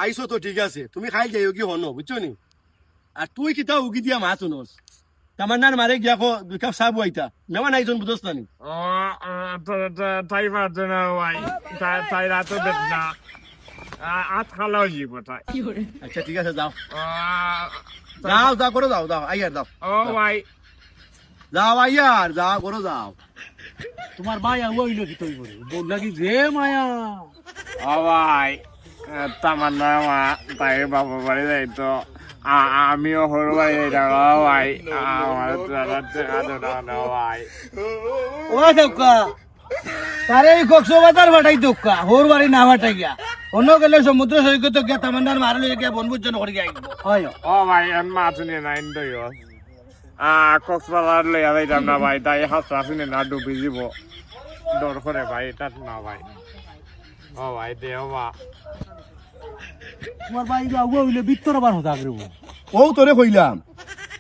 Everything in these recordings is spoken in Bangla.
আইসো তো ঠিক আছে, তুমি খাই যাইও কি হনো বুঝছো নি। আর তুই কিতা উগি দিয়া মাছ শুনোস, তামান্নার মারে গিয়া কো 2 কাপ চা বুয়াইতা, মেমান আইজন বুঝোস না নি। তাই পারছে না ভাই, তাই রাতে বেদ না আত খালাও জীব তাই। আচ্ছা ঠিক আছে যাও যাও যাও করো যাও যাও আইয়ার যাও ও ভাই যাও আইয়ার যাও করো যাও। তোমার ভাই আগুয়া হইলো কি তুই বলে বল লাগি যে মায়া। ও ভাই তামান্না মা তাই বাবা বাড়ি যাইতো, আমিও হর বাড়ি যাইতাম। ও ভাই আমার ভাই ও দক্কা তারে কক্সবাজার ফাটাই দক্কা হোর বাড়ি না ফাটাই গিয়া অন্য গেলে সমুদ্র সৈকত গিয়া তামান্নার মারলে গিয়া বনভোজন করে গিয়া আইব হয়। ও ভাই মাছ নিয়ে না ইন্দ্র কক্সবাজার লইয়া যাইতাম না ভাই, তাই হাসরা শুনে না ডুবি যাব ডর করে ভাই, এটা না ভাই। ও ভাই দেও মা তোমার ভাই আগুয়া হইলে বিত্তর বার হতা করব। ও তোরে কইলাম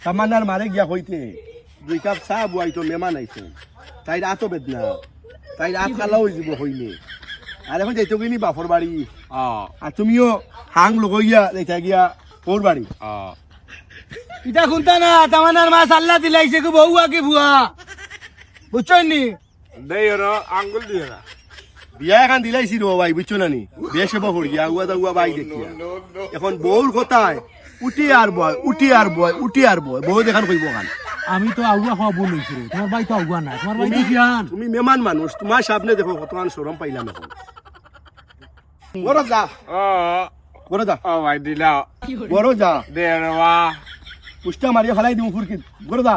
তামান্নার মারে গিয়া কইতে 2 কাপ চা বুয়াইতো, মেমান আইছে, তাই রাতো বেদনা, তাই রাত খালাও হয়ে যাব হইলে। আর এখন যাইতো কিনি বাপর বাড়ি, আর তুমিও হাং লগইয়া যাইতা গিয়া ওর বাড়ি। ইটা শুনতা না তামান্নার মাছ আল্লাহ দিলাইছে গো বউ আগে ভুয়া বুঝছই নি। দেই ওরা আঙ্গুল দিয়ে না বিয়া এখন দিলাইছি রো ভাই বুঝছো না নি, বিয়ে সেবা করি আগুয়া দাগুয়া বাই দেখিয়া। এখন বউর কথায় উঠি আর বয় উঠি আর বয় উঠি আর বয়, বউ দেখান কইব গান। আমি তো আগুয়া খাওয়া বল লইছি রে, তোমার ভাই তো আগুয়া না, তোমার ভাই কি জান তুমি মেমান মানুষ, তোমার সামনে দেখো কতক্ষণ শরম পাইলাম এখন। বড় যা ও বড় যা ও ভাই দিলাও বড় যা দে রে মা পুষ্টা মারিয়া ফেলাই দিব ফুরকি, বড় যা।